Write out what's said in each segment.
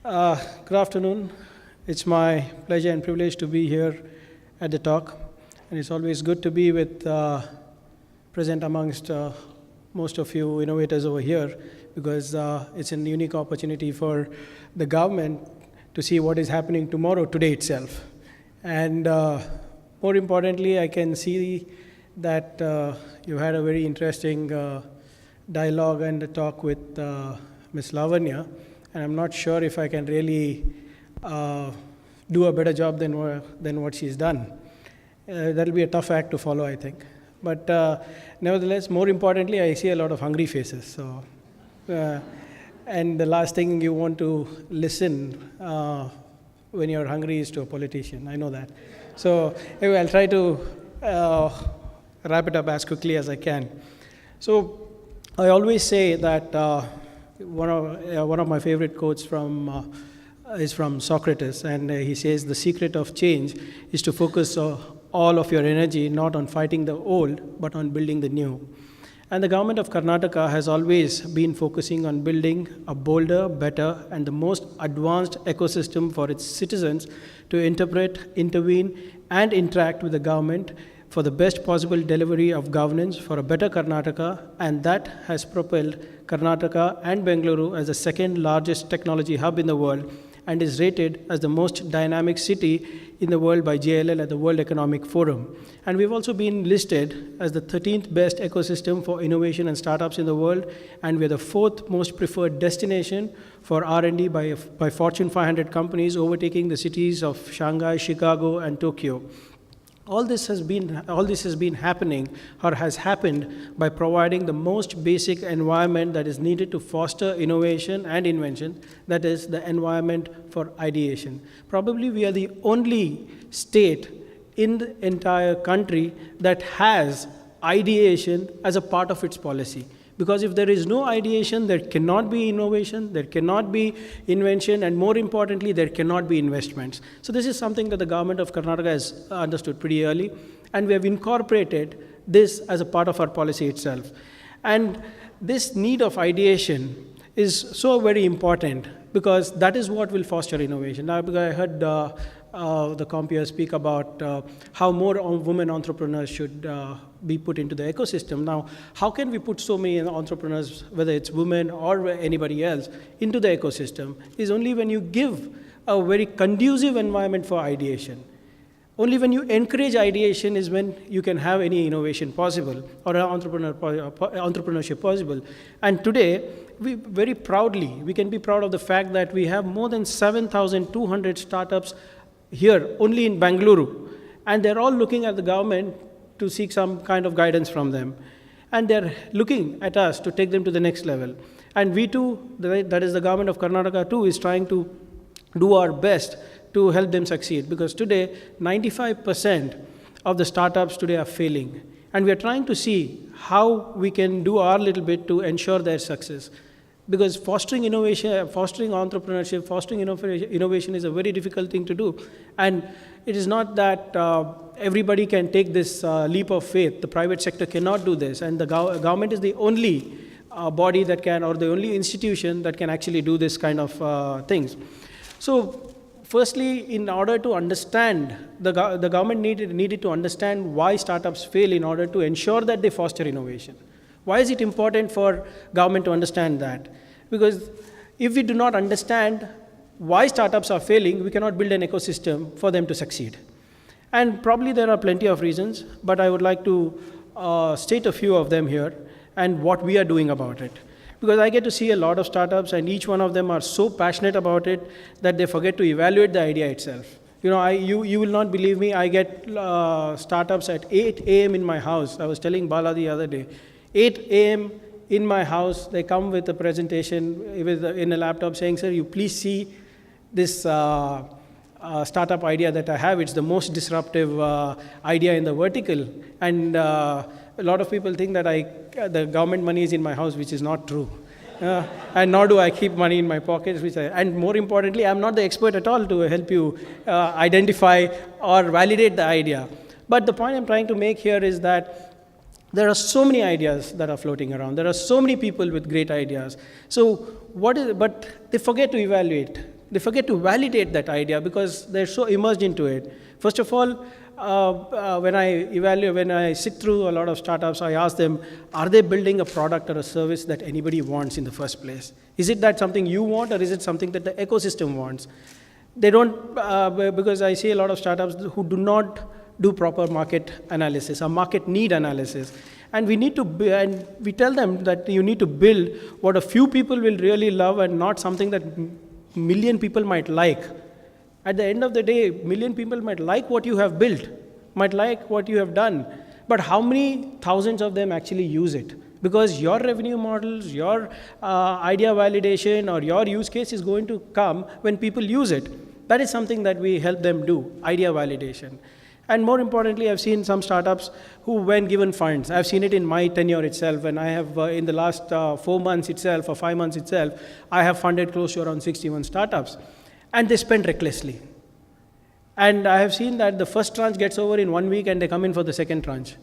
Good afternoon. It's my pleasure and privilege to be here at the talk. And it's always good to be with present amongst most of you innovators over here, because it's a unique opportunity for the government to see what is happening tomorrow, today itself. And more importantly, I can see that you had a very interesting dialogue and a talk with Ms. Lavanya. And I'm not sure if I can really do a better job than what she's done. That'll be a tough act to follow, I think. But nevertheless, more importantly, I see a lot of hungry faces. So, and the last thing you want to listen when you're hungry is to a politician. I know that. So anyway, I'll try to wrap it up as quickly as I can. So I always say that one of my favorite quotes is from Socrates, and he says, the secret of change is to focus all of your energy not on fighting the old, but on building the new. And the government of Karnataka has always been focusing on building a bolder, better, and the most advanced ecosystem for its citizens to interpret, intervene, and interact with the government for the best possible delivery of governance for a better Karnataka, and that has propelled Karnataka and Bengaluru as the second largest technology hub in the world, and is rated as the most dynamic city in the world by JLL at the World Economic Forum. And we've also been listed as the 13th best ecosystem for innovation and startups in the world, and we're the 4th most preferred destination for R&D by Fortune 500 companies, overtaking the cities of Shanghai, Chicago, and Tokyo. All this has been happening, or has happened, by providing the most basic environment that is needed to foster innovation and invention, that is the environment for ideation. Probably we are the only state in the entire country that has ideation as a part of its policy. Because if there is no ideation, there cannot be innovation, there cannot be invention, and more importantly, there cannot be investments. So this is something that the government of Karnataka has understood pretty early, and we have incorporated this as a part of our policy itself. And this need of ideation is so very important, because that is what will foster innovation. Now, because I heard the compeers speak about how more women entrepreneurs should be put into the ecosystem. Now, how can we put so many entrepreneurs, whether it's women or anybody else, into the ecosystem, is only when you give a very conducive environment for ideation. Only when you encourage ideation is when you can have any innovation possible, or entrepreneurship possible. And today, we can be proud of the fact that we have more than 7,200 startups here, only in Bengaluru. And they're all looking at the government to seek some kind of guidance from them. And they're looking at us to take them to the next level. And we too, that is the government of Karnataka too, is trying to do our best to help them succeed. Because today, 95% of the startups today are failing. And we are trying to see how we can do our little bit to ensure their success. Because fostering innovation, fostering entrepreneurship, fostering innovation is a very difficult thing to do. And it is not that everybody can take this leap of faith. The private sector cannot do this. And the government is the only body that can, or the only institution that can actually do this kind of things. So firstly, in order to understand, the government needed to understand why startups fail in order to ensure that they foster innovation. Why is it important for government to understand that? Because if we do not understand why startups are failing, we cannot build an ecosystem for them to succeed. And probably there are plenty of reasons, but I would like to state a few of them here and what we are doing about it. Because I get to see a lot of startups, and each one of them are so passionate about it that they forget to evaluate the idea itself. You will not believe me, I get startups at 8 a.m. in my house. I was telling Bala the other day, 8 a.m. in my house, they come with a presentation in a laptop saying, sir, you please see this startup idea that I have. It's the most disruptive idea in the vertical. And a lot of people think that the government money is in my house, which is not true. And nor do I keep money in my pockets. And more importantly, I'm not the expert at all to help you identify or validate the idea. But the point I'm trying to make here is that there are so many ideas that are floating around. There are so many people with great ideas. So but they forget to evaluate. They forget to validate that idea because they're so immersed into it. First of all, when I sit through a lot of startups, I ask them, are they building a product or a service that anybody wants in the first place? Is it that something you want, or is it something that the ecosystem wants? They don't, because I see a lot of startups who do not do proper market analysis or market need analysis. And we tell them that you need to build what a few people will really love and not something that million people might like. At the end of the day, million people might like what you have built, might like what you have done, but how many thousands of them actually use it? Because your revenue models, your idea validation, or your use case is going to come when people use it. That is something that we help them do, idea validation. And more importantly, I've seen some startups who, when given funds, I've seen it in my tenure itself, and I have, in the last 4 months itself, or 5 months itself, I have funded close to around 61 startups. And they spend recklessly. And I have seen that the first tranche gets over in 1 week and they come in for the second tranche.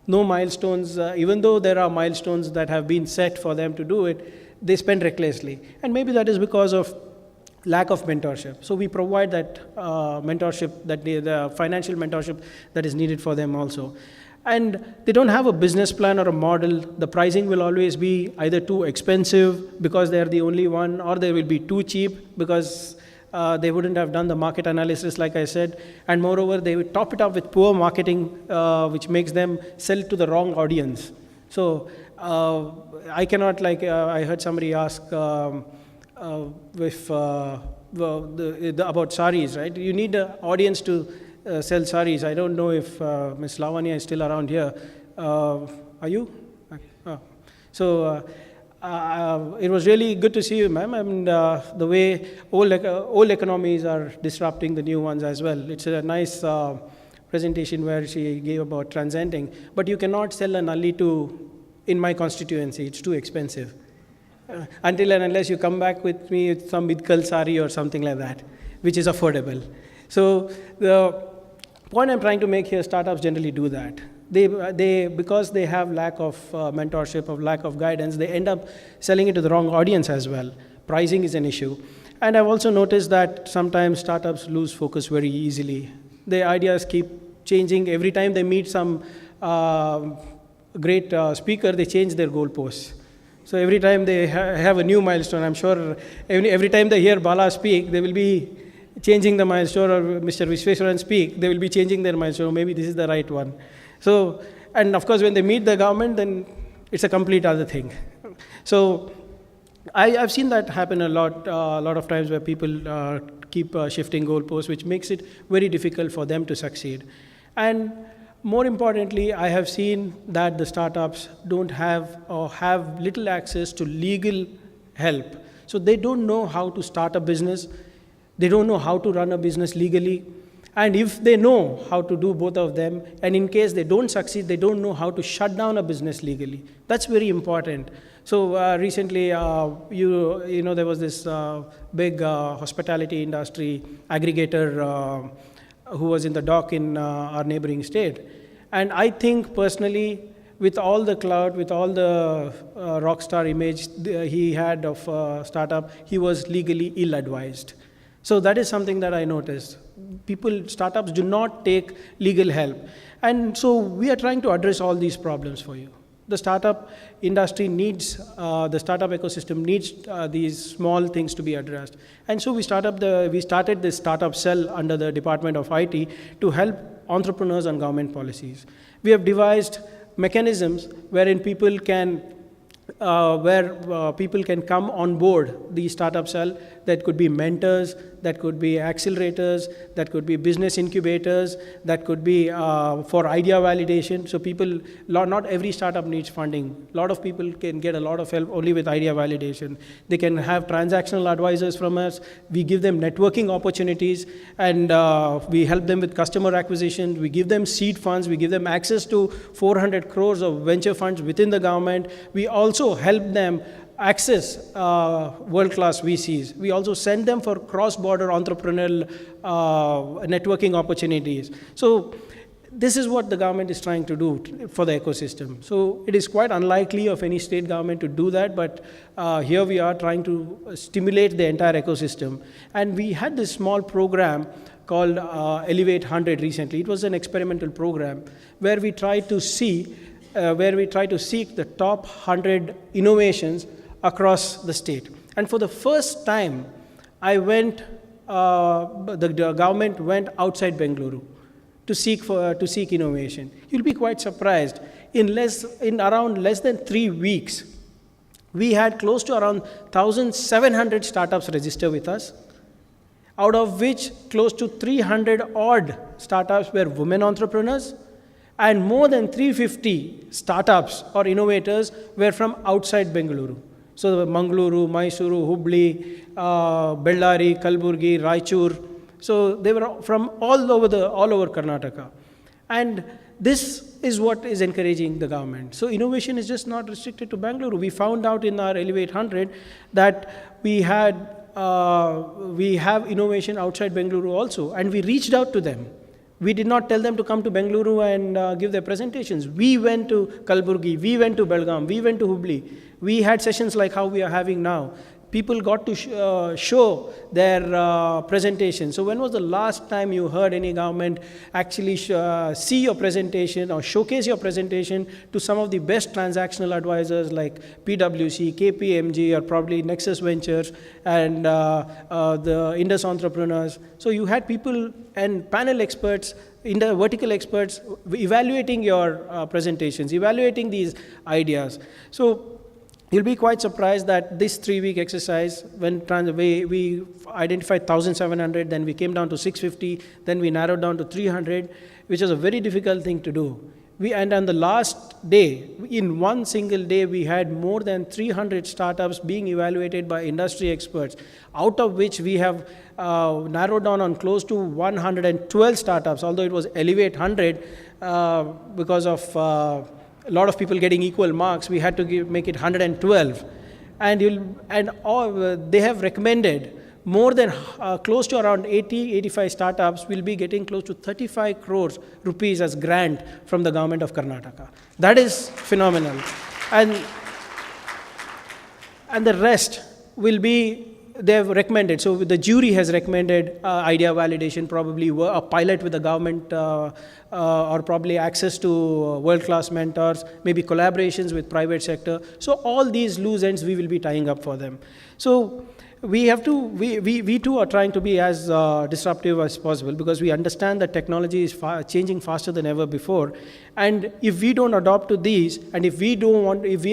No milestones, even though there are milestones that have been set for them to do it, they spend recklessly. And maybe that is because of lack of mentorship. So we provide that mentorship, the financial mentorship that is needed for them also. And they don't have a business plan or a model. The pricing will always be either too expensive because they are the only one, or they will be too cheap because they wouldn't have done the market analysis, like I said. And moreover, they would top it up with poor marketing, which makes them sell to the wrong audience. So I cannot, I heard somebody ask about saris, right? You need an audience to sell saris. I don't know if Ms. Lavanya is still around here. Are you? It was really good to see you, ma'am, and the way old economies are disrupting the new ones as well. It's a nice presentation where she gave about transcending, but you cannot sell a nalli in my constituency. It's too expensive. Until and unless you come back with me with some Midkal sari or something like that, which is affordable. So the point I'm trying to make here, startups generally do that. Because they have lack of mentorship, of lack of guidance, they end up selling it to the wrong audience as well. Pricing is an issue. And I've also noticed that sometimes startups lose focus very easily. Their ideas keep changing. Every time they meet some great speaker, they change their goalposts. So every time they have a new milestone, I'm sure every time they hear Bala speak, they will be changing the milestone, or Mr. Visweswaran speak, they will be changing their milestone. Maybe this is the right one. So, and of course, when they meet the government, then it's a complete other thing. So I've seen that happen a lot of times, where people keep shifting goalposts, which makes it very difficult for them to succeed. And more importantly, I have seen that the startups don't have, or have little access to legal help. So they don't know how to start a business. They don't know how to run a business legally. And if they know how to do both of them, and in case they don't succeed, they don't know how to shut down a business legally. That's very important. So recently, there was this big hospitality industry aggregator who was in the dock in our neighboring state. And I think personally, with all the clout, with all the rock star image he had of startup, he was legally ill-advised. So that is something that I noticed. Startups do not take legal help. And so we are trying to address all these problems for you. The startup industry needs, the startup ecosystem needs these small things to be addressed. And so we started this startup cell under the Department of IT to help entrepreneurs on government policies. We have devised mechanisms wherein people can come on board the startup cell. That could be mentors, that could be accelerators, that could be business incubators, that could be for idea validation. So not every startup needs funding. A lot of people can get a lot of help only with idea validation. They can have transactional advisors from us. We give them networking opportunities, and we help them with customer acquisition. We give them seed funds. We give them access to 400 crores of venture funds within the government. We also help them access world-class VCs. We also send them for cross-border entrepreneurial networking opportunities. So this is what the government is trying to do for the ecosystem. So it is quite unlikely of any state government to do that, but here we are trying to stimulate the entire ecosystem. And we had this small program called Elevate 100 recently. It was an experimental program where we tried to seek the top 100 innovations across the state. And for the first time, the government went outside Bengaluru to seek innovation. You'll be quite surprised. In around less than 3 weeks, we had close to around 1,700 startups register with us, out of which close to 300 odd startups were women entrepreneurs, and more than 350 startups or innovators were from outside Bengaluru. So Mangaluru, Mysuru, Hubli, Bellary, Kalburgi, Raichur. So they were from all over Karnataka. And this is what is encouraging the government. So innovation is just not restricted to Bangalore. We found out in our Elevate 100 that we have innovation outside Bengaluru also, and we reached out to them. We did not tell them to come to Bengaluru and give their presentations. We went to Kalburgi, we went to Belgaum, we went to Hubli. We had sessions like how we are having now. People got to show their presentation. So when was the last time you heard any government actually see your presentation or showcase your presentation to some of the best transactional advisors like PwC, KPMG, or probably Nexus Ventures and the Indus Entrepreneurs? So you had people and panel experts, vertical experts evaluating your presentations, evaluating these ideas. So you'll be quite surprised that this 3-week exercise, when we identified 1,700, then we came down to 650, then we narrowed down to 300, which was a very difficult thing to do. And on the last day, in one single day, we had more than 300 startups being evaluated by industry experts, out of which we have narrowed down on close to 112 startups, although it was Elevate 100 because of a lot of people getting equal marks, we had to make it 112. And they have recommended more than close to around 85 startups will be getting close to 35 crores rupees as grant from the government of Karnataka. That is phenomenal. And the rest will be, they have recommended. So the jury has recommended idea validation, probably a pilot with the government, or probably access to world-class mentors, maybe collaborations with private sector. So all these loose ends we will be tying up for them. So we too are trying to be as disruptive as possible, because we understand that technology is changing faster than ever before. And if we don't adopt to these, and if we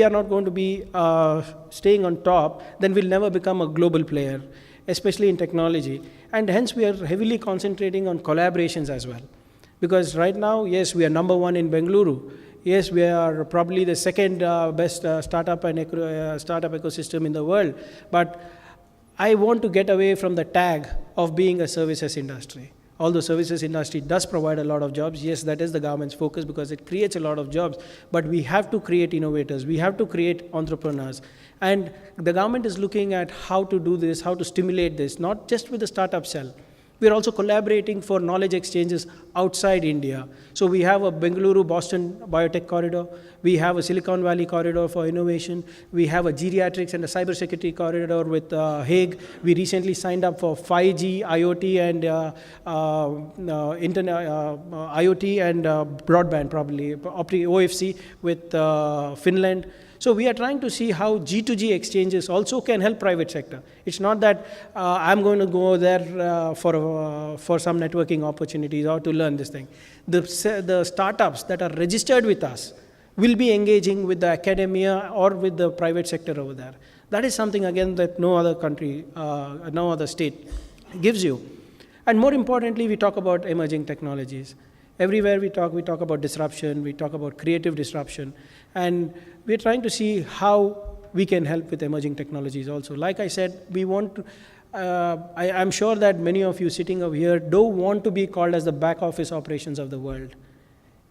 are not going to be staying on top, then we'll never become a global player, especially in technology. And hence we are heavily concentrating on collaborations as well. Because right now, yes, we are number 1 in Bengaluru. Yes, we are probably the second best startup ecosystem in the world. But I want to get away from the tag of being a services industry. Although services industry does provide a lot of jobs, yes, that is the government's focus because it creates a lot of jobs. But we have to create innovators. We have to create entrepreneurs. And the government is looking at how to do this, how to stimulate this, not just with the startup cell. We are also collaborating for knowledge exchanges outside India. So we have a Bengaluru-Boston biotech corridor. We have a Silicon Valley corridor for innovation. We have a geriatrics and a cybersecurity corridor with Hague. We recently signed up for 5G, IoT, and IoT and broadband, probably OFC with Finland. So we are trying to see how G2G exchanges also can help private sector. It's not that I'm going to go there for some networking opportunities or to learn this thing. The startups that are registered with us will be engaging with the academia or with the private sector over there. That is something, again, that no other country, no other state gives you. And more importantly, we talk about emerging technologies. Everywhere we talk about disruption, we talk about creative disruption, and we're trying to see how we can help with emerging technologies also. Like I said, we want to, I'm sure that many of you sitting over here don't want to be called as the back office operations of the world.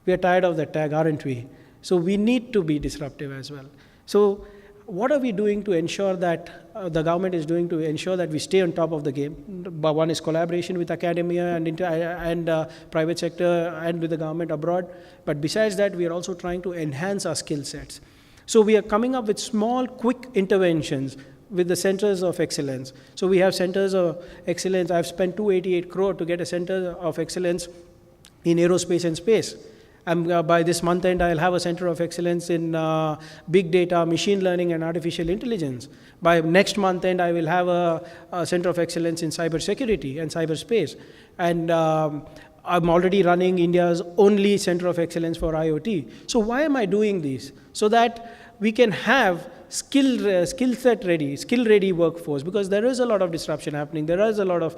We are tired of that tag, aren't we? So we need to be disruptive as well. So what are we doing to ensure that the government is doing to ensure that we stay on top of the game? But one is collaboration with academia and private sector and with the government abroad. But besides that, we are also trying to enhance our skill sets. So we are coming up with small, quick interventions with the centers of excellence. So we have centers of excellence. I've spent 288 crore to get a center of excellence in aerospace and space. By this month end, I'll have a center of excellence in big data, machine learning, and artificial intelligence. By next month end, I will have a center of excellence in cybersecurity and cyberspace. And I'm already running India's only center of excellence for IoT. So why am I doing this? So that we can have skill ready workforce, because there is a lot of disruption happening. There is a lot of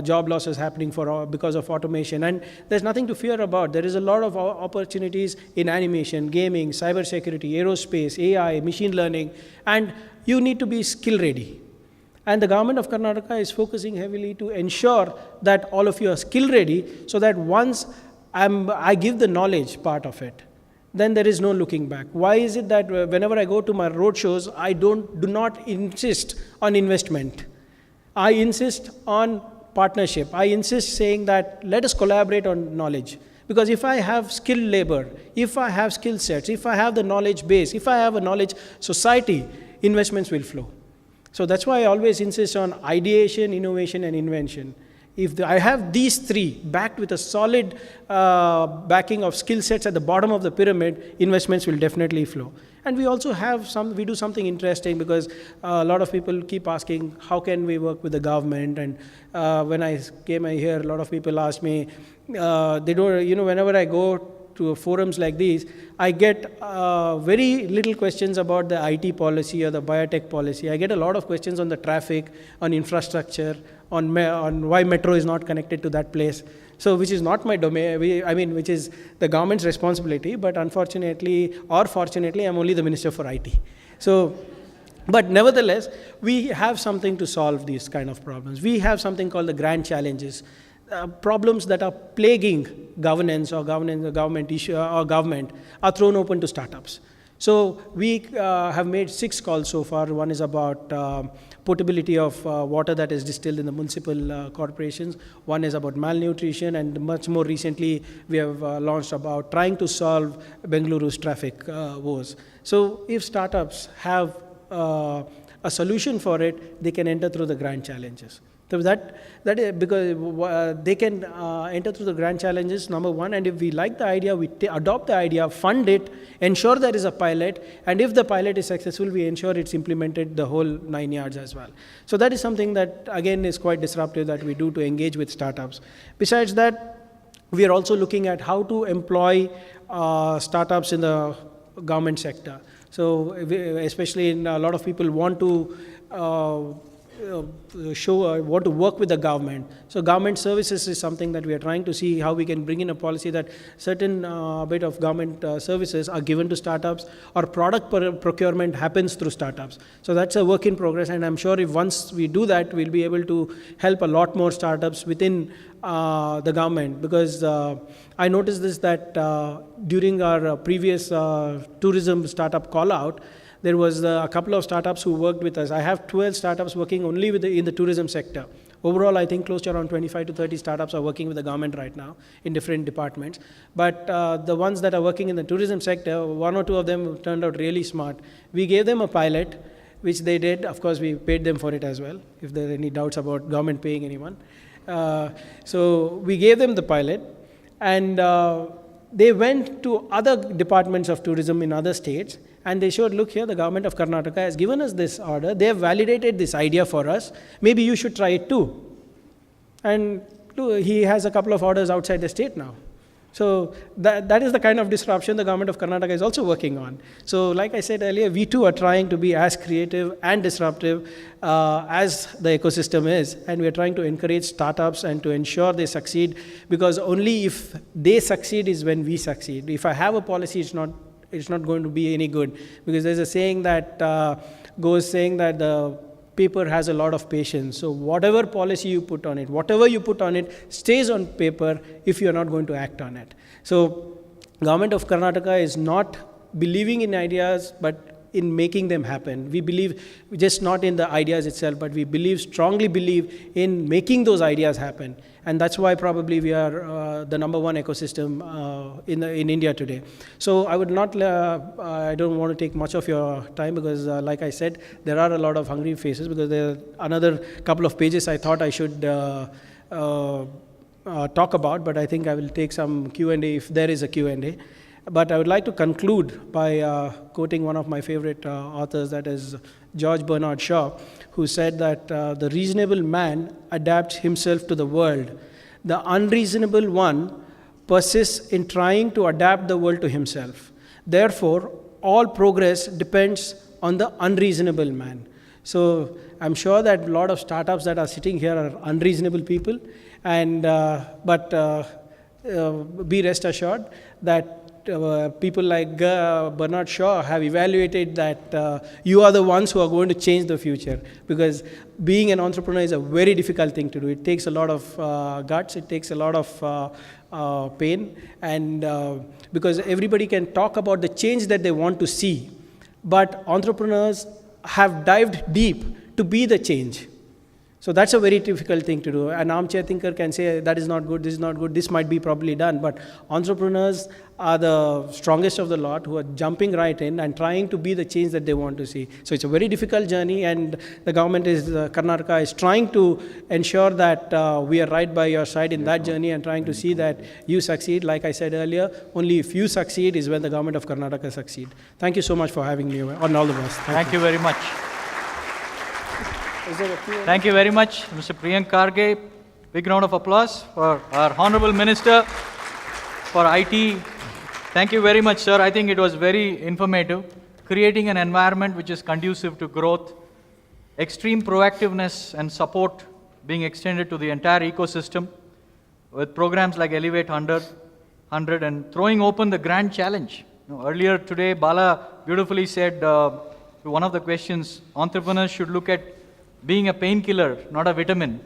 job losses happening because of automation, and there's nothing to fear about. There is a lot of opportunities in animation, gaming, cybersecurity, aerospace, AI, machine learning, and you need to be skill ready. And the government of Karnataka is focusing heavily to ensure that all of you are skill ready, so that once I give the knowledge part of it, then there is no looking back. Why is it that whenever I go to my road shows, I do not insist on investment? I insist on partnership. I insist saying that let us collaborate on knowledge. Because if I have skilled labor, if I have skill sets, if I have the knowledge base, if I have a knowledge society, investments will flow. So that's why I always insist on ideation, innovation, and invention. If I have these three backed with a solid backing of skill sets at the bottom of the pyramid, investments will definitely flow. And we also have we do something interesting, because a lot of people keep asking, how can we work with the government? And when I came here, a lot of people ask me, they don't, whenever I go to forums like these, I get very little questions about the IT policy or the biotech policy. I get a lot of questions on the traffic, on infrastructure, on why metro is not connected to that place. So which is not my domain, which is the government's responsibility, but unfortunately or fortunately, I'm only the Minister for IT. So, but nevertheless, we have something to solve these kind of problems. We have something called the grand challenges. Problems that are plaguing governance or government issue or government are thrown open to startups. So we have made 6 calls so far. One is about potability of water that is distilled in the municipal corporations. One is about malnutrition, and much more recently we have launched about trying to solve Bengaluru's traffic woes. So if startups have a solution for it, they can enter through the grand challenges. So that is because they can enter through the grand challenges, number one, and if we like the idea, we adopt the idea, fund it, ensure there is a pilot, and if the pilot is successful, we ensure it's implemented the whole 9 yards as well. So that is something that, again, is quite disruptive that we do to engage with startups. Besides that, we are also looking at how to employ startups in the government sector. So especially in a lot of people want to want to work with the government. So government services is something that we are trying to see how we can bring in a policy that certain bit of government services are given to startups, or product procurement happens through startups. So that's a work in progress, and I'm sure if once we do that, we'll be able to help a lot more startups within the government. Because I noticed this, that during our previous tourism startup call out, there was a couple of startups who worked with us. I have 12 startups working only in the tourism sector. Overall, I think close to around 25 to 30 startups are working with the government right now in different departments. But the ones that are working in the tourism sector, 1 or 2 of them turned out really smart. We gave them a pilot, which they did. Of course, we paid them for it as well, if there are any doubts about government paying anyone. So we gave them the pilot, and they went to other departments of tourism in other states, and they showed, look here, the government of Karnataka has given us this order. They have validated this idea for us. Maybe you should try it too. And he has a couple of orders outside the state now. So that is the kind of disruption the government of Karnataka is also working on. So like I said earlier, we too are trying to be as creative and disruptive as the ecosystem is. And we are trying to encourage startups and to ensure they succeed, because only if they succeed is when we succeed. If I have a policy, it's not going to be any good, because there's a saying that goes saying that the paper has a lot of patience. So whatever policy you put on it, whatever you put on it stays on paper if you're not going to act on it. So government of Karnataka is not believing in ideas, but in making them happen. We believe just not in the ideas itself, but we strongly believe in making those ideas happen. And that's why probably we are the number one ecosystem in India today. So I would not, I don't want to take much of your time because like I said, there are a lot of hungry faces because there are another couple of pages I thought I should talk about, but I think I will take some Q&A if there is a Q&A. But I would like to conclude by quoting one of my favorite authors, that is George Bernard Shaw, who said that the reasonable man adapts himself to the world. The unreasonable one persists in trying to adapt the world to himself. Therefore, all progress depends on the unreasonable man. So I'm sure that a lot of startups that are sitting here are unreasonable people, and be rest assured that people like Bernard Shaw have evaluated that you are the ones who are going to change the future, because being an entrepreneur is a very difficult thing to do. It takes a lot of guts, it takes a lot of pain, and because everybody can talk about the change that they want to see, but entrepreneurs have dived deep to be the change. So that's a very difficult thing to do. An armchair thinker can say that is not good, this is not good, this might be probably done, but entrepreneurs are the strongest of the lot, who are jumping right in and trying to be the change that they want to see. So it's a very difficult journey, and the government is, Karnataka is trying to ensure that we are right by your side in that journey and trying to see that you succeed. Like I said earlier, only if you succeed is when the government of Karnataka succeed. Thank you so much for having me on all of us. Thank you very much. Thank you very much, Mr. Priyank Kharge. Big round of applause for our Honorable Minister for IT. Thank you very much, sir. I think it was very informative. Creating an environment which is conducive to growth, extreme proactiveness and support being extended to the entire ecosystem with programs like Elevate 100 and throwing open the grand challenge. Earlier today, Bala beautifully said to one of the questions, entrepreneurs should look at being a painkiller, not a vitamin.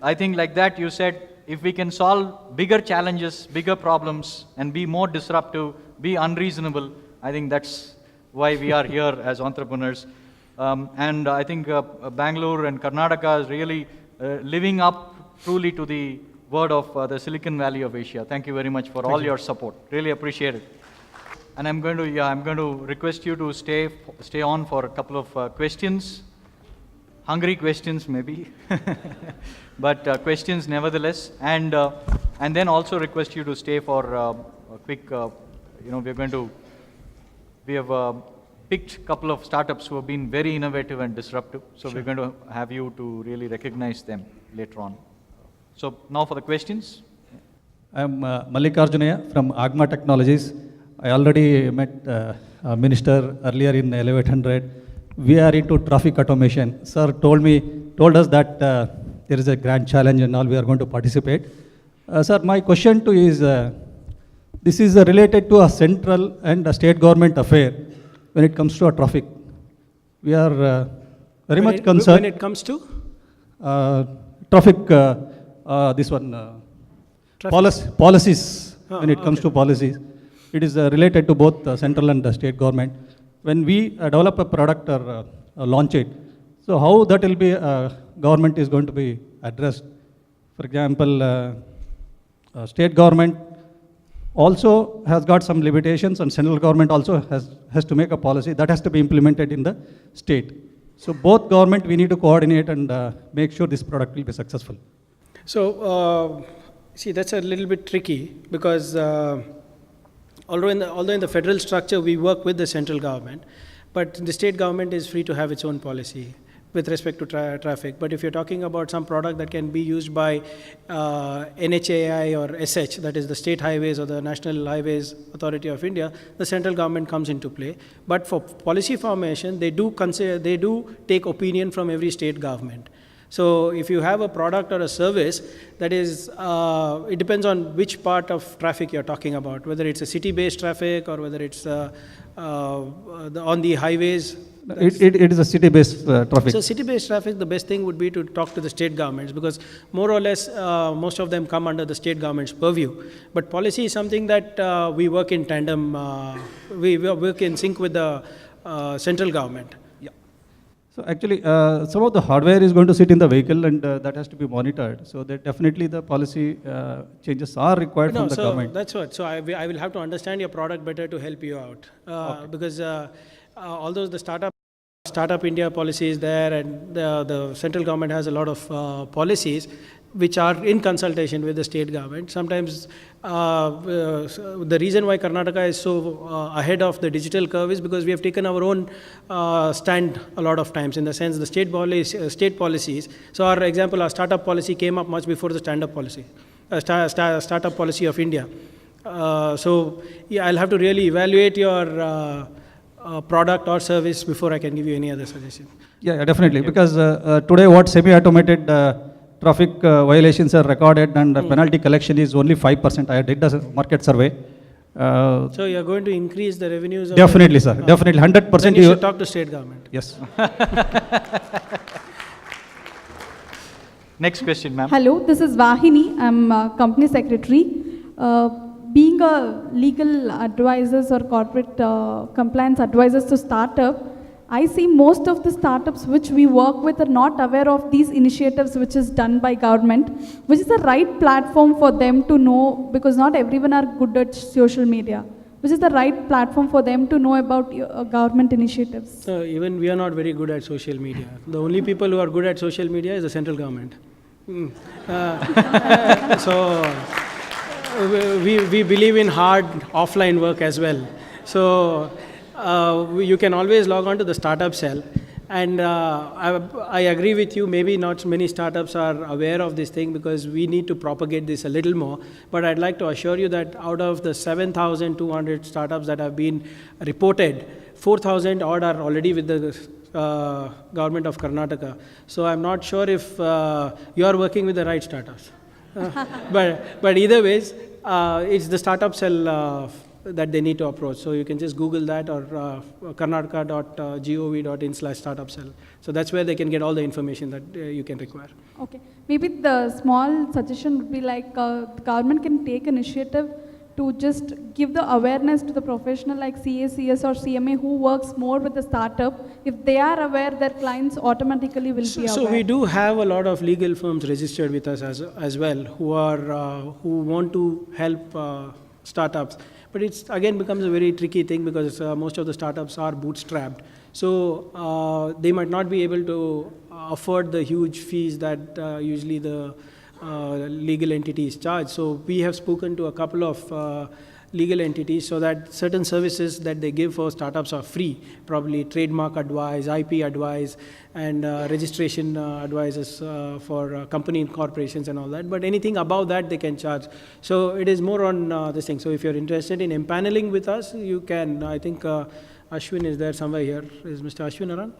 I think like that you said, if we can solve bigger challenges, bigger problems, and be more disruptive, be unreasonable, I think that's why we are here as entrepreneurs. And I think Bangalore and Karnataka is really living up truly to the word of the Silicon Valley of Asia. Thank you very much for all your support. Really appreciate it. And I'm going to request you to stay on for a couple of questions. Hungry questions maybe, but questions nevertheless. And then also request you to stay for a quick, we have picked a couple of startups who have been very innovative and disruptive. So we're going to have you to really recognize them later on. So now for the questions. I'm Mallikarjunaya from Agma Technologies. I already met Minister earlier in Elevate 100. We are into traffic automation. Sir told us that there is a grand challenge and all, we are going to participate. Sir, my question to you is, this is related to a central and a state government affair when it comes to a traffic. We are very much concerned. When it comes to? Traffic, this one, policies, when it comes to policies. It is related to both the central and the state government. When we develop a product or launch it, so how that will be, government is going to be addressed? For example, state government also has got some limitations, and central government also has to make a policy that has to be implemented in the state. So both government, we need to coordinate and make sure this product will be successful. So, see, that's a little bit tricky because although in the federal structure we work with the central government, but the state government is free to have its own policy with respect to traffic. But if you're talking about some product that can be used by NHAI or SH, that is the State Highways or the National Highways Authority of India, the central government comes into play. But for policy formation, they do take opinion from every state government. So if you have a product or a service that is, it depends on which part of traffic you're talking about, whether it's a city-based traffic or whether it's on the highways. It is a city-based traffic. So city-based traffic, the best thing would be to talk to the state governments because more or less most of them come under the state government's purview. But policy is something that we work in tandem, we work in sync with the central government. So actually, some of the hardware is going to sit in the vehicle, and that has to be monitored. So that definitely the policy changes are required No, from the so government. that's what. So I will have to understand your product better to help you out. Because although the Startup India policy is there, and the central government has a lot of policies which are in consultation with the state government. Sometimes the reason why Karnataka is so ahead of the digital curve is because we have taken our own stand a lot of times, in the sense the state policies. So our example, our startup policy came up much before the startup policy of India. So yeah, I'll have to really evaluate your product or service before I can give you any other suggestion. Yeah, definitely. Because today, what semi-automated traffic violations are recorded, and the penalty collection is only 5%. I did a market survey. So you're going to increase the revenues? Definitely, sir. Definitely, 100%. Then you should talk to state government. Yes. Next question, ma'am. Hello, this is Vahini. I'm company secretary. Being a legal advisors or corporate compliance advisors to startup, I see most of the startups which we work with are not aware of these initiatives which is done by government, which is the right platform for them to know, because not everyone are good at social media. Which is the right platform for them to know about government initiatives? So even we are not very good at social media. The only people who are good at social media is the central government. So we believe in hard offline work as well. So you can always log on to the startup cell. And I agree with you, maybe not many startups are aware of this thing, because we need to propagate this a little more. But I'd like to assure you that out of the 7,200 startups that have been reported, 4,000 odd are already with the government of Karnataka. So I'm not sure if you are working with the right startups. But either ways, it's the startup cell that they need to approach. So you can just Google that, or karnataka.gov.in/startup cell. So that's where they can get all the information that you can require. Okay. Maybe the small suggestion would be like the government can take initiative to just give the awareness to the professional like CA, CS or CMA who works more with the startup. If they are aware, their clients automatically will be aware. So we do have a lot of legal firms registered with us as well, who want to help startups. But it's again becomes a very tricky thing, because most of the startups are bootstrapped. So they might not be able to afford the huge fees that usually the legal entities charge. So we have spoken to a couple of legal entities, so that certain services that they give for startups are free, probably trademark advice, IP advice, and registration advices for company corporations and all that. But anything above that they can charge. So it is more on this thing. So if you're interested in empaneling with us, you can. I think Ashwin is there somewhere here. Is Mr. Ashwin around?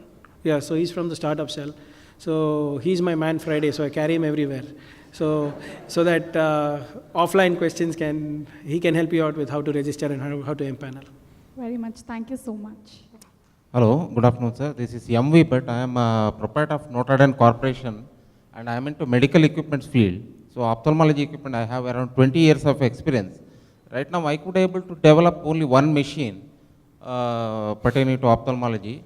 Yeah, so he's from the startup cell. So he's my man Friday, so I carry him everywhere. So that offline questions he can help you out with how to register and how to empanel. Very much. Thank you so much. Hello, good afternoon, sir. This is M.V. Bhatt. I am a proprietor of Notre Dame Corporation, and I am into medical equipment field. So ophthalmology equipment, I have around 20 years of experience. Right now, I could able to develop only one machine pertaining to ophthalmology.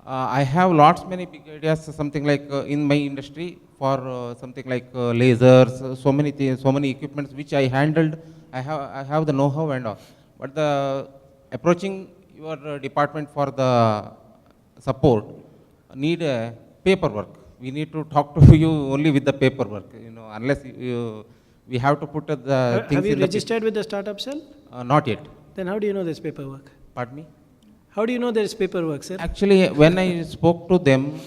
I have many big ideas, something like in my industry for something like lasers, so many things, so many equipments which I handled. I have the know-how and all. But the approaching your department for the support need paperwork. We need to talk to you only with the paperwork. Unless we have to put the things. Have you registered with the startup cell? Not yet. Then how do you know there's paperwork? Pardon me? How do you know there is paperwork, sir? Actually, when I spoke to them,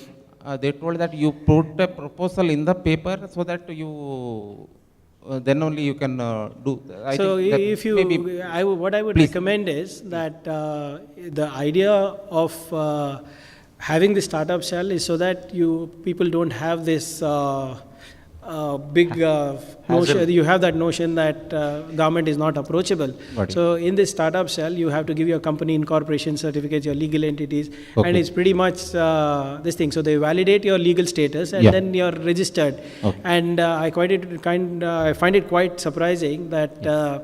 they told that you put a proposal in the paper so that you, then only you can do. So if you, what I would recommend is that the idea of having the startup cell is so that people don't have this big notion. You have that notion that government is not approachable. So in this startup cell, you have to give your company incorporation certificates, your legal entities, and it's pretty much this thing. So they validate your legal status, and then you're registered. And I find it quite surprising that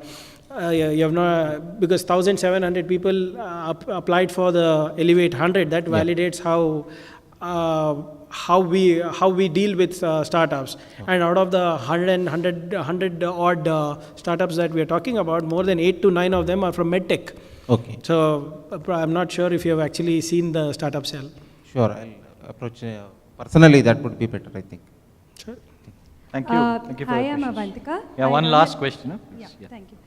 You have not, because 1,700 people applied for the Elevate 100. That validates how we deal with startups. And out of the 100 odd startups that we are talking about, more than 8 to 9 of them are from medtech. Okay. So I'm not sure if you have actually seen the startup cell. Sure, I'll approach personally. That would be better, I think. Sure. Thank you. Thank you for Hi, your I'm questions. Avantika. Yeah, I one run last a- question. Huh? Yeah, Please, thank you.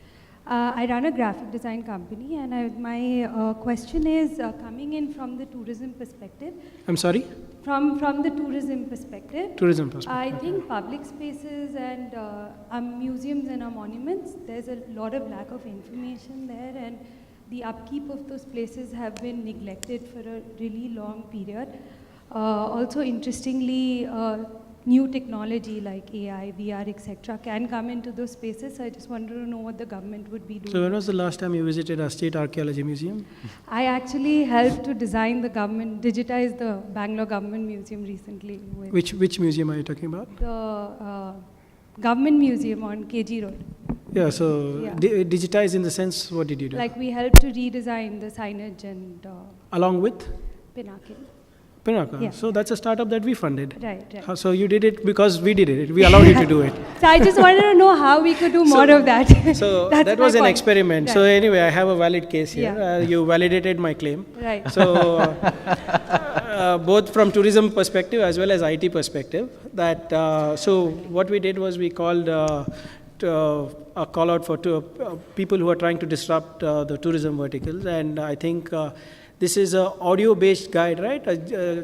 I run a graphic design company, and my question is coming in from the tourism perspective. I'm sorry? From the tourism perspective, Tourism perspective. I think public spaces and our museums and our monuments, there's a lot of lack of information there, and the upkeep of those places have been neglected for a really long period. Also, interestingly, new technology like AI, VR, etc., can come into those spaces. So I just wanted to know what the government would be doing. So when was the last time you visited our State Archaeology Museum? I actually helped to design the government, digitize the Bangalore Government Museum recently. With Which museum are you talking about? the Government Museum on KG Road. Yeah, so Yeah. digitize in the sense, what did you do? Like we helped to redesign the signage and Along with Pinnacle. Pinnacle. Yeah. So that's a startup that we funded. Right. So you did it because we did it. We allowed you to do it. So I just wanted to know how we could do more of that. So That's that my was an point. experiment. So Right. anyway, I have a valid case here. Yeah. You validated my claim. Right. So both from tourism perspective as well as IT perspective, that so what we did was we called a call out for people who are trying to disrupt the tourism verticals, and I think this is a audio based guide, right? A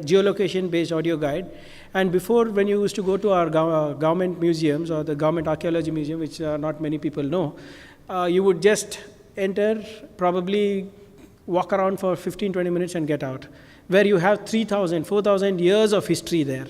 geolocation based audio guide. And before, when you used to go to our government museums or the government archaeology museum, which not many people know, you would just enter, probably walk around for 15-20 minutes and get out, where you have 3,000, 4,000 years of history there.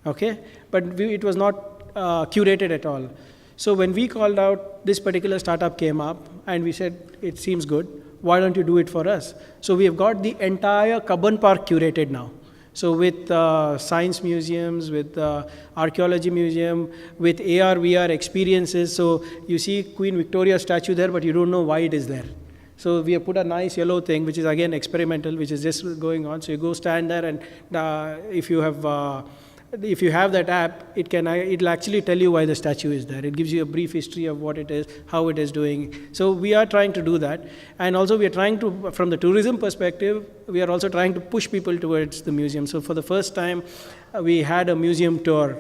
Okay, but it was not curated at all. So when we called out, this particular startup came up, and we said, it seems good, why don't you do it for us? So we have got the entire Cubbon Park curated now. So with science museums, with archaeology museum, with AR, VR experiences. So you see Queen Victoria statue there, but you don't know why it is there. So we have put a nice yellow thing, which is again experimental, which is just going on. So you go stand there, and if you have that app, it'll actually tell you why the statue is there. It gives you a brief history of what it is, how it is doing. So we are trying to do that. And also we are trying to, from the tourism perspective, we are also trying to push people towards the museum. So for the first time, we had a museum tour,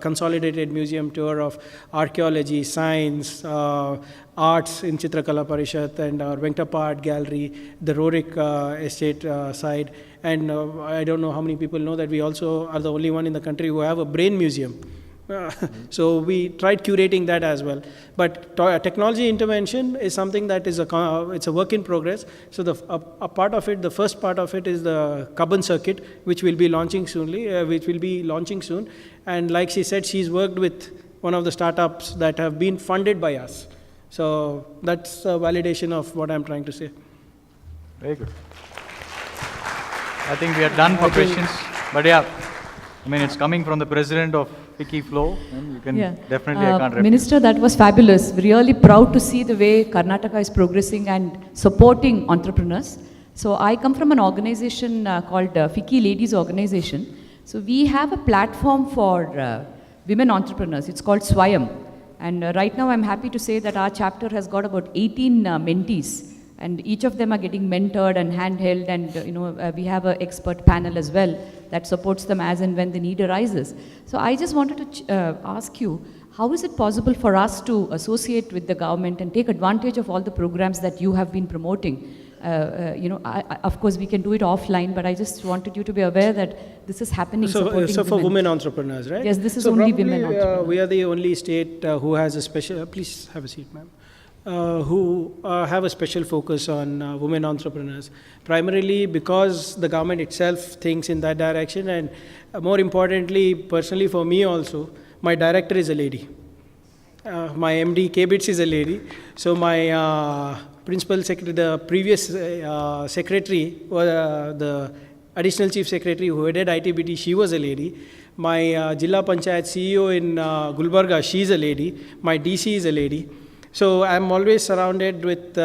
consolidated museum tour of archaeology, science, arts in Chitrakala Parishad and our Venkatappa Art Gallery, the Rorik estate side. And I don't know how many people know that we also are the only one in the country who have a brain museum. So we tried curating that as well. But technology intervention is something that is it's a work in progress. So a part of it, the first part of it is the Cubbon circuit, which will be launching soon. And like she said, she's worked with one of the startups that have been funded by us. So that's a validation of what I'm trying to say. Very good. I think we are done for questions. But yeah, I mean, it's coming from the president of Wiki Flow, and you can definitely, I can't repeat. Minister, that was fabulous. Really proud to see the way Karnataka is progressing and supporting entrepreneurs. So I come from an organization called Fiki Ladies Organization. So we have a platform for women entrepreneurs. It's called Swayam. And right now I'm happy to say that our chapter has got about 18 mentees. And each of them are getting mentored and handheld, and we have an expert panel as well that supports them as and when the need arises. So I just wanted to ask you, how is it possible for us to associate with the government and take advantage of all the programs that you have been promoting? Of course, we can do it offline, but I just wanted you to be aware that this is happening. So for women entrepreneurs, right? Yes, this is so only probably, women entrepreneurs. We are the only state who has a special. Please have a seat, ma'am. Who have a special focus on women entrepreneurs, primarily because the government itself thinks in that direction, and more importantly, personally for me also, my director is a lady. My MD, K-Bits, is a lady. So my principal secretary, the previous secretary, the additional chief secretary who headed ITBT, she was a lady. My Jilla Panchayat CEO in Gulbarga, she's a lady. My DC is a lady. So I'm always surrounded with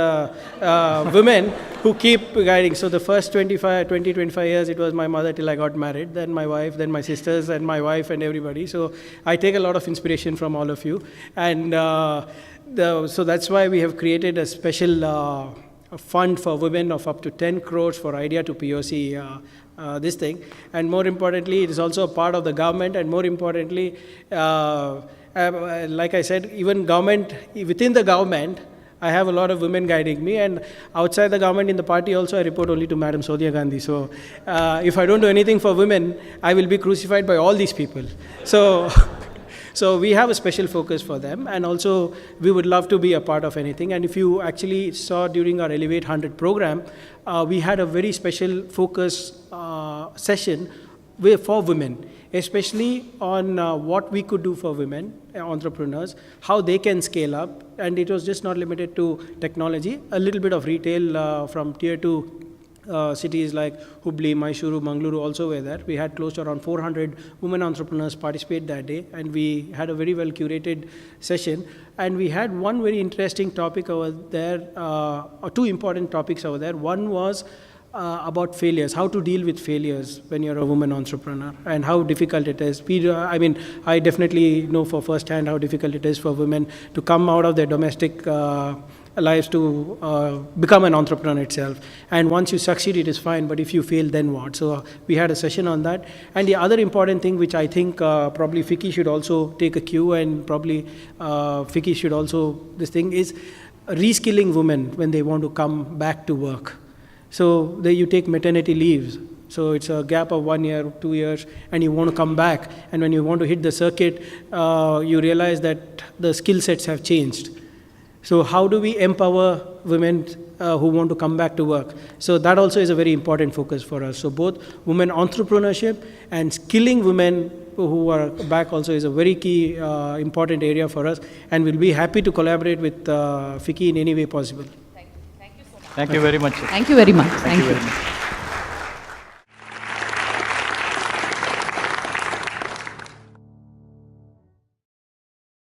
women who keep guiding. So the first 25 years, it was my mother till I got married, then my wife, then my sisters, and my wife and everybody. So I take a lot of inspiration from all of you. And so that's why we have created a special a fund for women of up to 10 crores for idea to POC this thing. And more importantly, it is also a part of the government, and more importantly, like I said, even government, within the government, I have a lot of women guiding me, and outside the government in the party also I report only to Madam Sonia Gandhi. So if I don't do anything for women, I will be crucified by all these people. So so we have a special focus for them, and also we would love to be a part of anything. And if you actually saw during our Elevate 100 program, we had a very special focus session for women, especially on what we could do for women entrepreneurs, how they can scale up. And it was just not limited to technology, a little bit of retail from tier 2 cities like Hubli, Mysuru, Mangaluru also were there. We had close to around 400 women entrepreneurs participate that day, and we had a very well curated session. And we had one very interesting topic over there, or two important topics over there. One was about failures, how to deal with failures when you're a woman entrepreneur, and how difficult it is. I definitely know for first hand how difficult it is for women to come out of their domestic lives to become an entrepreneur itself. And once you succeed, it is fine, but if you fail, then what? So we had a session on that. And the other important thing, which I think probably FICCI should also take a cue, and probably FICCI should also, this thing is reskilling women when they want to come back to work. So you take maternity leaves. So it's a gap of 1 year, 2 years, and you want to come back. And when you want to hit the circuit, you realize that the skill sets have changed. So how do we empower women who want to come back to work? So that also is a very important focus for us. So both women entrepreneurship and skilling women who are back also is a very key important area for us. And we'll be happy to collaborate with FICCI in any way possible. Thank you very much, sir. Thank you very much. Thank you very much.